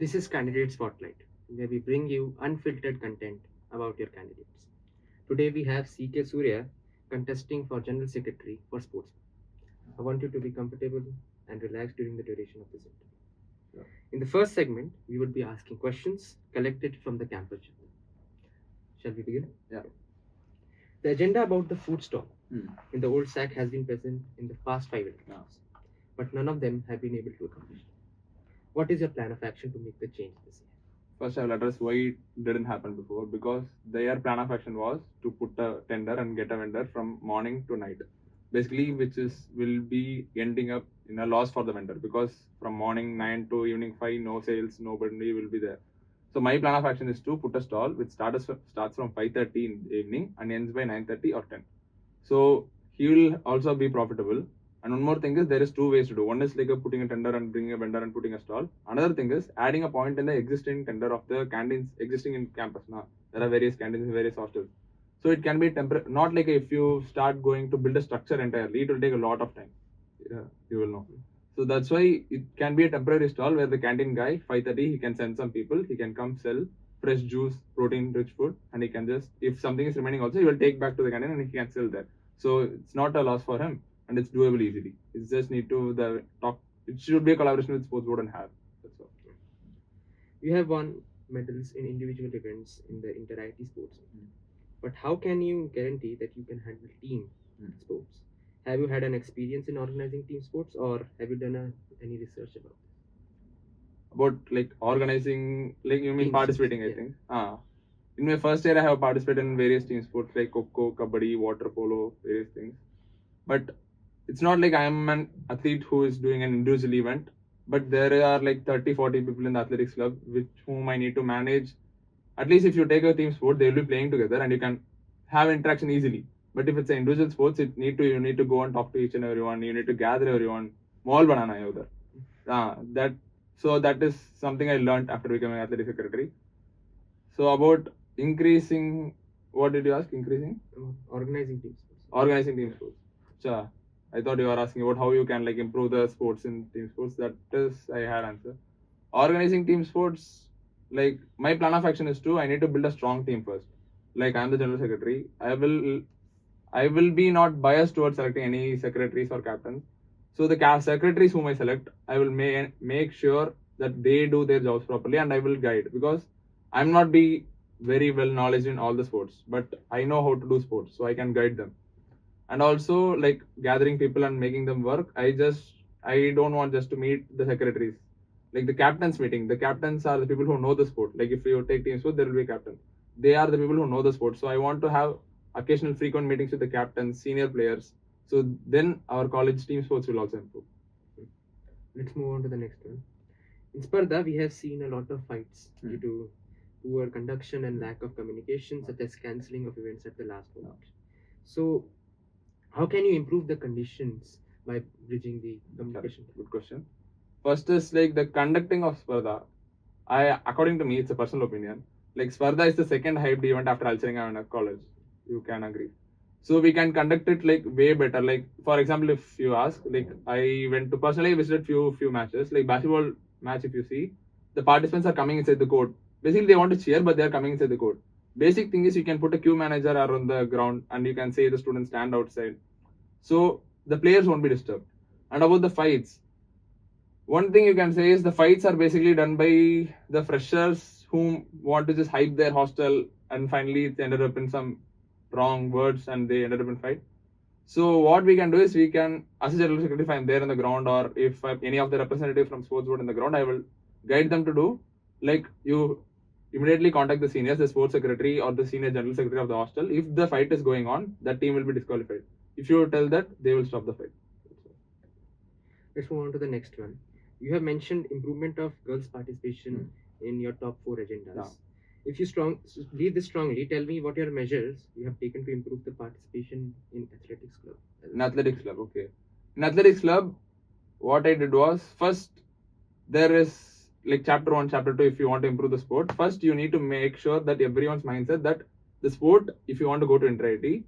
This is Candidate Spotlight, where we bring you unfiltered content about your candidates. Today we have CK Soorya contesting for General Secretary for Sports. I want you to be comfortable and relaxed during the duration of this interview. Sure. In the first segment, we would be asking questions collected from the campus. Shall we begin? Yeah. The agenda about the food stall Hmm. in the old sack has been present in the past 5 years, Yeah. but none of them have been able to accomplish it. What is your plan of action to make the change this year? First, I will address why it didn't happen before, because their plan of action was to put a tender and get a vendor from morning to night. Basically, will be ending up in a loss for the vendor, because from morning 9 to evening 5, no sales, nobody will be there. So my plan of action is to put a stall which starts from 5:30 in the evening and ends by 9:30 or 10. So he will also be profitable. And one more thing is, there is two ways to do. One is like putting a tender and bringing a vendor and putting a stall. Another thing is adding a point in the existing tender of the canteens existing in campus. Now there are various canteens in various hostels. So it can be temporary. Not like if you start going to build a structure entirely, it will take a lot of time. Yeah, you will know. So that's why it can be a temporary stall where the canteen guy 5:30 he can send some people. He can come sell fresh juice, protein-rich food, and he can just, if something is remaining also, he will take back to the canteen and he can sell there. So it's not a loss for him, and it's doable easily. It's just need to the talk. It should be a collaboration with sports board and have. That's all. You have won medals in individual events in the inter-IT sports. But how can you guarantee that you can handle team sports? Have you had an experience in organizing team sports, or have you done any research about this? About like organizing, like you mean Team participating, sports, I think. In my first year, I have participated in various team sports like Kho, Kabaddi, water polo, various things. But it's not like I am an athlete who is doing an individual event, but there are like 30, 40 people in the athletics club with whom I need to manage. At least if you take a team sport, they will be playing together and you can have interaction easily. But if it's an individual sports, you need to go and talk to each and everyone. You need to gather everyone. Mall banana hai udhar. That is something I learned after becoming athletic secretary. So about increasing, what did you ask? Increasing? Organizing team sports. Organizing team sports. Cha, I thought you were asking about how you can like improve the sports in team sports. That is, I had answer. Organizing team sports, like my plan of action is I need to build a strong team first. Like I'm the general secretary. I will be not biased towards selecting any secretaries or captains. So the secretaries whom I select, I will make sure that they do their jobs properly, and I will guide, because I'm not be very well knowledge in all the sports, but I know how to do sports, so I can guide them. And also like gathering people and making them work. I don't want just to meet the secretaries. Like the captains meeting, the captains are the people who know the sport. Like if you take team sport, there will be a captain. They are the people who know the sport. So I want to have occasional frequent meetings with the captains, senior players. So then our college team sports will also improve. Let's move on to the next one. In Sparda, we have seen a lot of fights due to poor conduction and lack of communication, such as cancelling of events at the last moment. So, how can you improve the conditions by bridging the communication? Good question. First is like the conducting of Sparda. According to me, it's a personal opinion. Like Sparda is the second hyped event after Alcheringa in a college. You can agree. So we can conduct it like way better. Like for example, if you ask, like I went to personally visited few matches. Like basketball match, if you see, the participants are coming inside the court. Basically, they want to cheer, but they are coming inside the court. Basic thing is you can put a queue manager around the ground, and you can say the students stand outside. So the players won't be disturbed. And about the fights, one thing you can say is the fights are basically done by the freshers who want to just hype their hostel, and finally it ended up in some wrong words and they ended up in fight. So what we can do is we can, as a general secretary, if I'm there on the ground, or if any of the representative from sports board in the ground, I will guide them to do like you immediately contact the seniors, the sports secretary or the senior general secretary of the hostel. If the fight is going on, that team will be disqualified. If you tell that, they will stop the fight. Let's move on to the next one. You have mentioned improvement of girls' participation in your top 4 agendas. Yeah. If you lead this strongly, tell me what your measures you have taken to improve the participation in athletics club. In athletics club, okay. In athletics club, what I did was, first there is like chapter 1, chapter 2. If you want to improve the sport, first you need to make sure that everyone's mindset that the sport, if you want to go to inter-IT,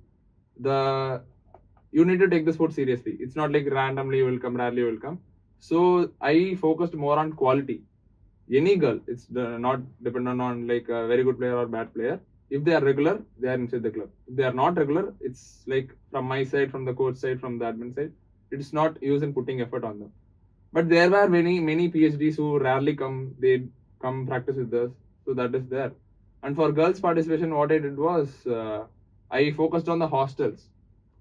you need to take the sport seriously. It's not like randomly you will come, rarely you will come. So I focused more on quality. Any girl, it's not dependent on like a very good player or bad player. If they are regular, they are inside the club. If they are not regular, it's like from my side, from the coach side, from the admin side, it's not use in putting effort on them. But there were many PhDs who rarely come. They come practice with us, so that is there. And for girls participation, what I did was I focused on the hostels.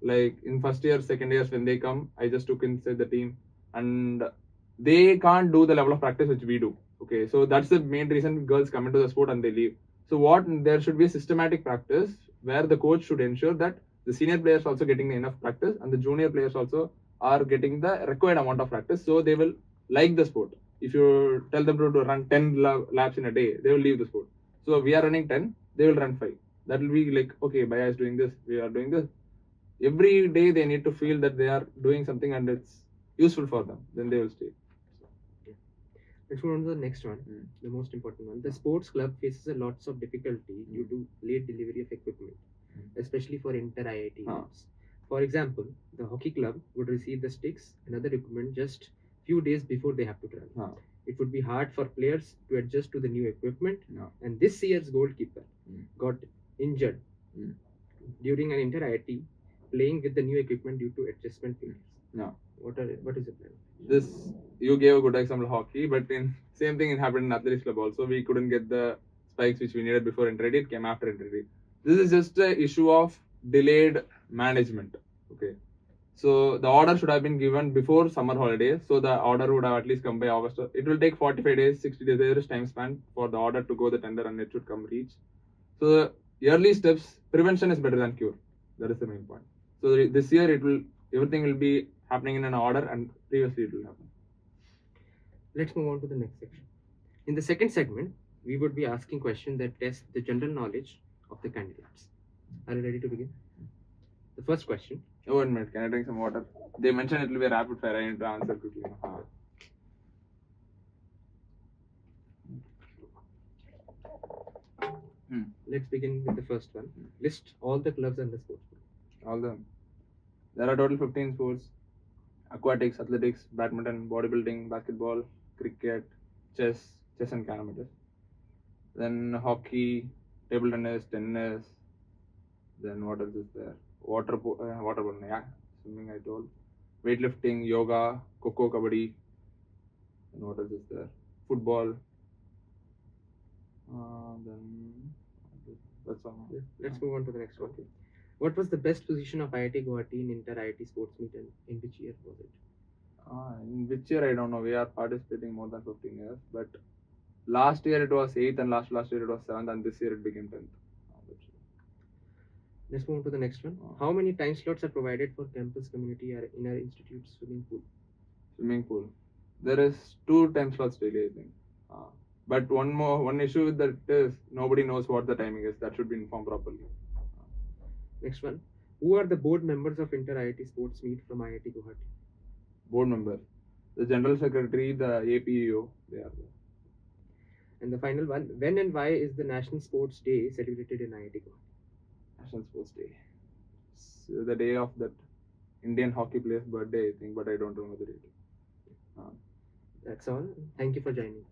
Like in first year, second years when they come, I just took inside the team, and they can't do the level of practice which we do. Okay, so that's the main reason girls come into the sport and they leave. So what there should be a systematic practice where the coach should ensure that the senior players also getting enough practice and the junior players also are getting the required amount of practice, so they will like the sport. If you tell them to run 10 laps in a day, they will leave the sport. So we are running 10, they will run 5. That will be like, okay, Baya is doing this, we are doing this. Every day they need to feel that they are doing something and it's useful for them, then they will stay. Let's move on to the next one, the most important one. The sports club faces a lots of difficulty due to late delivery of equipment, especially for inter-IIT events. For example, the hockey club would receive the sticks and other equipment just few days before they have to travel. It would be hard for players to adjust to the new equipment, and this year's goalkeeper got injured during an inter-IIT playing with the new equipment due to adjustment failures. What is the plan? This you gave a good example of hockey, but in same thing it happened in athletics club also. We couldn't get the spikes which we needed before inter-IIT. It came after inter-IIT. This is just an issue of delayed management. Okay, so the order should have been given before summer holidays. So the order would have at least come by August. It will take 45 days, 60 days. There is time span for the order to go the tender and it should come reach. So the early steps, prevention is better than cure. That is the main point. So this year everything will be happening in an order, and previously it will happen. Let's move on to the next section. In the second segment, we would be asking questions that test the general knowledge of the candidates. Are you ready to begin? The first question. Oh, 1 minute. Can I drink some water? They mentioned it will be a rapid fire. I need to answer quickly. Let's begin with the first one. List all the clubs and the sports. All them. There are total 15 sports: aquatics, athletics, badminton, bodybuilding, basketball, cricket, chess and carom. Then hockey, table tennis. Then what else is there? Water polo, yeah. Swimming I told. Weightlifting, yoga, kho-kho, kabaddi. And what else is there? Football. Then that's all. Let's move on to the next one. Okay. What was the best position of IIT Guwahati in inter-IIT sports meet, and in which year was it? In which year I don't know. We are participating more than 15 years, but last year it was 8th and last year it was 7th, and this year it became 10th. Let's move on to the next one. How many time slots are provided for campus community or in our institute's swimming pool? Swimming pool. There is 2 time slots daily, I think. But one issue with that is nobody knows what the timing is. That should be informed properly. Next one. Who are the board members of inter-IIT sports meet from IIT Guwahati? Board member, the general secretary, the APEO, they are there. And the final one. When and why is the National Sports Day celebrated in IIT Guwahati? National Sports Day. It's the day of that Indian hockey player's birthday, I think, but I don't remember the date. That's all. Thank you for joining.